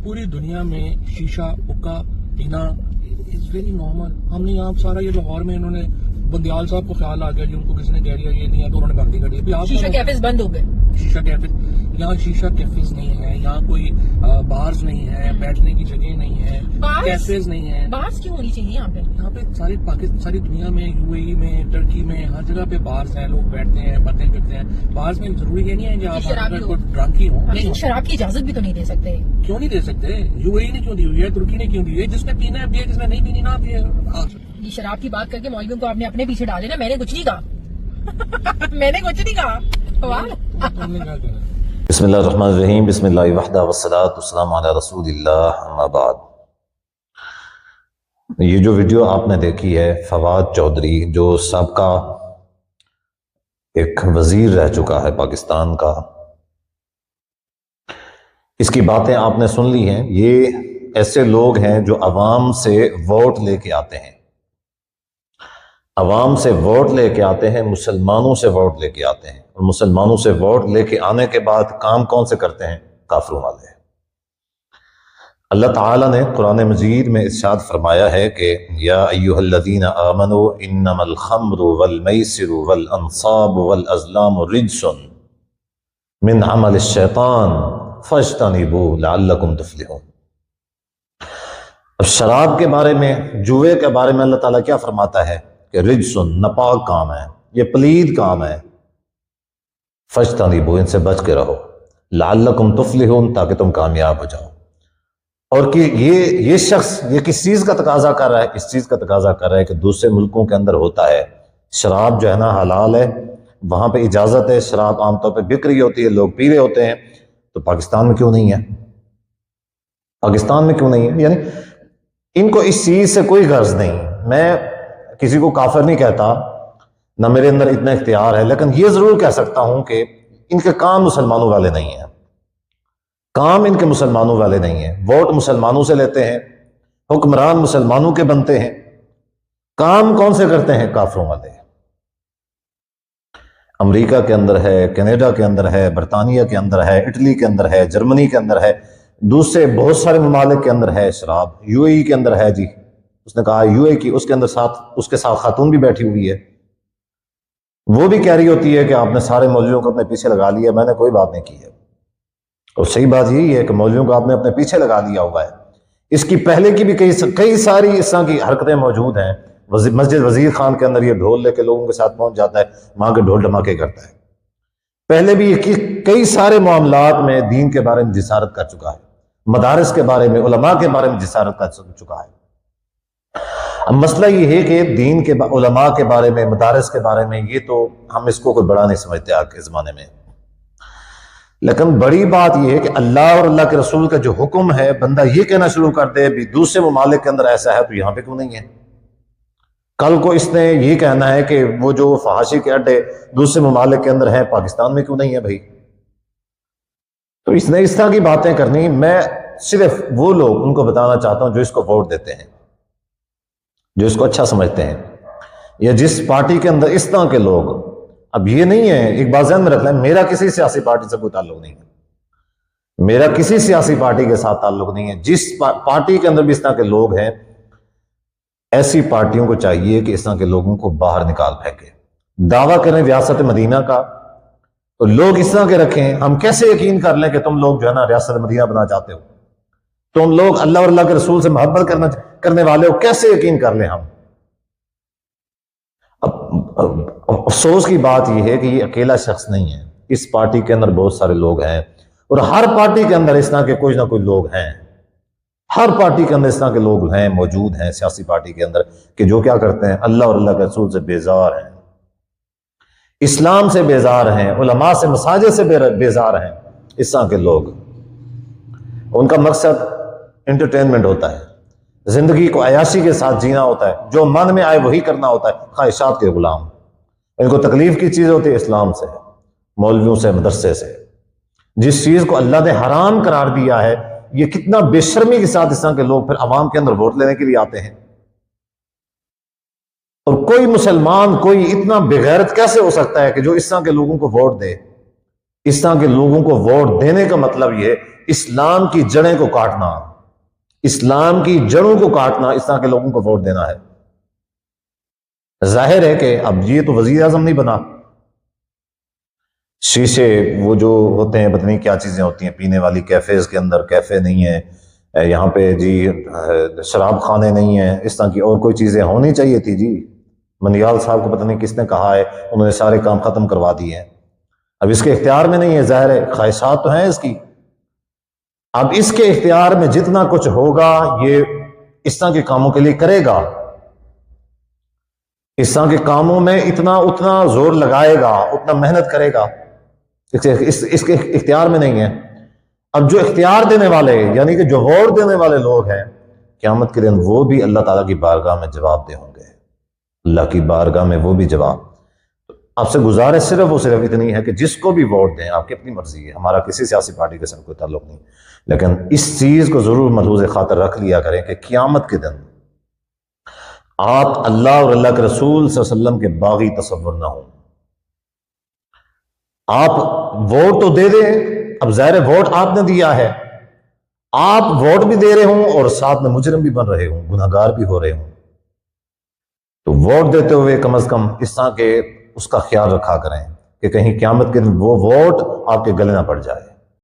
پوری دنیا میں شیشہ حقہ پینا از ویری نارمل. ہم نے یہاں سارا یہ لاہور میں انہوں نے بندیال صاحب کو خیال آ گیا جی ان کو کسی نے کہہ دیا یہ نہیں ہے تو انہوں نے بھرتی کر دیا. شیشہ کیفز بند ہو گئے. شیشہ کیفز یہاں شیشہ کیفز نہیں ہے, یہاں کوئی بارز نہیں ہے, بیٹھنے کی جگہ نہیں ہے, کیفز نہیں ہے. بارز کیوں ہونی چاہیے یہاں پہ ساری پاکستان ساری دنیا میں یو اے ای میں ٹرکی میں ہر جگہ پہ بارز ہیں, لوگ بیٹھتے ہیں باتیں کرتے ہیں. بارز میں ضروری یہ نہیں ہے کہ آپ ڈرنک ہی ہوں. لیکن شراب کی اجازت بھی تو نہیں دے سکتے. کیوں نہیں دے سکتے؟ یو اے ای نے کیوں دی ہوئی ہے, ترکی نے کیوں دی ہوئی ہے؟ جس نے پینا ہے پیے, جس نے نہیں پینی نہ پیے. یہ شراب کی بات کر کے مولویوں کو آپ نے اپنے پیچھے ڈالے نا. میں نے کچھ نہیں کہا میں نے کچھ نہیں کہا. بسم اللہ الرحمن الرحیم. بسم اللہ وحدہ والصلاۃ والسلام علی رسول اللہ, اما بعد. یہ جو ویڈیو آپ نے دیکھی ہے فواد چودھری جو سابقہ ایک وزیر رہ چکا ہے پاکستان کا, اس کی باتیں آپ نے سن لی ہیں. یہ ایسے لوگ ہیں جو عوام سے ووٹ لے کے آتے ہیں, عوام سے ووٹ لے کے آتے ہیں, مسلمانوں سے ووٹ لے کے آتے ہیں, اور مسلمانوں سے ووٹ لے کے آنے کے بعد کام کون سے کرتے ہیں؟ کافروں والے. اللہ تعالیٰ نے قرآن مجید میں ارشاد فرمایا ہے کہ یا ایھا الذین آمنوا انما الخمر والمیسر والانصاب والازلام رجس من عمل الشیطان فاجتنبوہ لعلکم تفلحون. اب شراب کے بارے میں, جوئے کے بارے میں اللہ تعالیٰ کیا فرماتا ہے کہ رجسن ناپاک کام ہے, یہ پلید کام ہے. فاجتنبوہ, ان سے بچ کے رہو. لعلکم تفلحون, تاکہ تم کامیاب ہو جاؤ. اور کہ یہ شخص یہ کس چیز کا تقاضا کر رہا ہے؟ اس چیز کا تقاضا کر رہا ہے کہ دوسرے ملکوں کے اندر ہوتا ہے شراب جو ہے نا حلال ہے, وہاں پہ اجازت ہے, شراب عام طور پہ بک رہی ہوتی ہے, لوگ پی رہے ہوتے ہیں, تو پاکستان میں کیوں نہیں ہے؟ پاکستان میں کیوں نہیں ہے؟ یعنی ان کو اس چیز سے کوئی غرض نہیں. میں کسی کو کافر نہیں کہتا, نہ میرے اندر اتنا اختیار ہے, لیکن یہ ضرور کہہ سکتا ہوں کہ ان کے کام مسلمانوں والے نہیں ہیں, کام ان کے مسلمانوں والے نہیں ہیں. ووٹ مسلمانوں سے لیتے ہیں, حکمران مسلمانوں کے بنتے ہیں, کام کون سے کرتے ہیں؟ کافروں والے. امریکہ کے اندر ہے, کینیڈا کے اندر ہے, برطانیہ کے اندر ہے, اٹلی کے اندر ہے, جرمنی کے اندر ہے, دوسرے بہت سارے ممالک کے اندر ہے شراب. یو اے ای کے اندر ہے جی, اس نے کہا یو اے کی, اس کے اندر اس کے ساتھ خاتون بھی بیٹھی ہوئی ہے, وہ بھی کہہ رہی ہوتی ہے کہ آپ نے سارے مولویوں کو اپنے پیچھے لگا لیا. میں نے کوئی بات نہیں کی ہے, اور صحیح بات یہی ہے کہ مولویوں کو آپ نے اپنے پیچھے لگا لیا ہوا ہے. اس کی پہلے کی بھی کئی ساری اس طرح کی حرکتیں موجود ہیں. مسجد وزیر خان کے اندر یہ ڈھول لے کے لوگوں کے ساتھ پہنچ جاتا ہے, وہاں کے ڈھول ڈھماکے کرتا ہے. پہلے بھی کئی سارے معاملات میں دین کے بارے میں جسارت کر چکا ہے, مدارس کے بارے میں, علماء کے بارے میں جسارت کر چکا ہے. اب مسئلہ یہ ہے کہ دین کے علماء کے بارے میں, مدارس کے بارے میں, یہ تو ہم اس کو کوئی بڑا نہیں سمجھتے آج کے زمانے میں. لیکن بڑی بات یہ ہے کہ اللہ اور اللہ کے رسول کا جو حکم ہے, بندہ یہ کہنا شروع کر دے بھی دوسرے ممالک کے اندر ایسا ہے تو یہاں پہ کیوں نہیں ہے؟ کل کو اس نے یہ کہنا ہے کہ وہ جو فحاشی کے اڈے دوسرے ممالک کے اندر ہیں پاکستان میں کیوں نہیں ہے بھائی؟ تو اس نے اس طرح کی باتیں کرنی. میں صرف وہ لوگ ان کو بتانا چاہتا ہوں جو اس کو ووٹ دیتے ہیں, جو اس کو اچھا سمجھتے ہیں, یا جس پارٹی کے اندر اس طرح کے لوگ. اب یہ نہیں ہے, ایک بات ذہن میں رکھ لیں, میرا کسی سیاسی پارٹی سے کوئی تعلق نہیں ہے, میرا کسی سیاسی پارٹی کے ساتھ تعلق نہیں ہے. جس پارٹی کے اندر بھی اس طرح کے لوگ ہیں, ایسی پارٹیوں کو چاہیے کہ اس طرح کے لوگوں کو باہر نکال پھینکے. دعویٰ کریں ریاست مدینہ کا تو لوگ اس طرح کے رکھیں. ہم کیسے یقین کر لیں کہ تم لوگ جو ہے نا ریاست مدینہ بنا چاہتے ہو؟ تم لوگ اللہ اور اللہ کے رسول سے محبت کرنے والے ہو, کیسے یقین کر لیں ہم؟ اب افسوس کی بات یہ ہے کہ یہ اکیلا شخص نہیں ہے, اس پارٹی کے اندر بہت سارے لوگ ہیں, اور ہر پارٹی کے اندر اس طرح کے کچھ نہ کوئی لوگ ہیں. ہر پارٹی کے اندر اس طرح کے لوگ ہیں, موجود ہیں سیاسی پارٹی کے اندر, کہ جو کیا کرتے ہیں؟ اللہ اور اللہ کے رسول سے بیزار ہیں, اسلام سے بیزار ہیں, علماء سے, مساجد سے بیزار ہیں. اس طرح کے لوگ, ان کا مقصد انٹرٹینمنٹ ہوتا ہے, زندگی کو عیاشی کے ساتھ جینا ہوتا ہے, جو من میں آئے وہی کرنا ہوتا ہے, خواہشات کے غلام. ان کو تکلیف کی چیز ہوتی ہے اسلام سے, مولویوں سے, مدرسے سے. جس چیز کو اللہ نے حرام قرار دیا ہے, یہ کتنا بے شرمی کے ساتھ اس طرح کے لوگ پھر عوام کے اندر ووٹ لینے کے لیے آتے ہیں. اور کوئی مسلمان, کوئی اتنا بغیرت کیسے ہو سکتا ہے کہ جو اس طرح کے لوگوں کو ووٹ دے؟ اس طرح کے لوگوں کو ووٹ دینے کا مطلب یہ اسلام کی جڑیں کو کاٹنا، اسلام کی جڑوں کو کاٹنا، اس طرح کے لوگوں کو ووٹ دینا ہے۔ ظاہر ہے کہ اب یہ تو وزیر اعظم نہیں بنا، شیشے وہ جو ہوتے ہیں پتہ نہیں کیا چیزیں ہوتی ہیں پینے والی، کیفیز کے اندر کیفے نہیں ہے، یہاں پہ جی شراب خانے نہیں ہیں، اس طرح کی اور کوئی چیزیں ہونی چاہیے تھی جی۔ مندیال صاحب کو پتہ نہیں کس نے کہا ہے، انہوں نے سارے کام ختم کروا دیے ہیں، اب اس کے اختیار میں نہیں ہے، ظاہر ہے خواہشات تو ہیں اس کی، اب اس کے اختیار میں جتنا کچھ ہوگا یہ اس طرح کے کاموں کے لیے کرے گا، اس طرح کے کاموں میں اتنا زور لگائے گا، اتنا محنت کرے گا، اس کے اختیار میں نہیں ہے۔ اب جو اختیار دینے والے یعنی کہ جو ووٹ دینے والے لوگ ہیں، قیامت کے دن وہ بھی اللہ تعالیٰ کی بارگاہ میں جواب دے ہوں گے، اللہ کی بارگاہ میں وہ بھی جواب۔ آپ سے گزارش صرف اتنی ہے کہ جس کو بھی ووٹ دیں، آپ کی اپنی مرضی ہے، ہمارا کسی سیاسی پارٹی کے ساتھ کوئی تعلق نہیں، لیکن اس چیز کو ضرور ملحوظ خاطر رکھ لیا کریں کہ قیامت کے دن آپ اللہ اور اللہ کے رسول صلی اللہ علیہ وسلم کے باغی تصور نہ ہوں۔ آپ ووٹ تو دے دیں، اب ظاہر ووٹ آپ نے دیا ہے، آپ ووٹ بھی دے رہے ہوں اور ساتھ میں مجرم بھی بن رہے ہوں، گناہگار بھی ہو رہے ہوں، تو ووٹ دیتے ہوئے کم از کم اس طرح کے اس کا خیال رکھا کریں کہ کہیں قیامت کے دن وہ ووٹ آپ کے گلے نہ پڑ جائے۔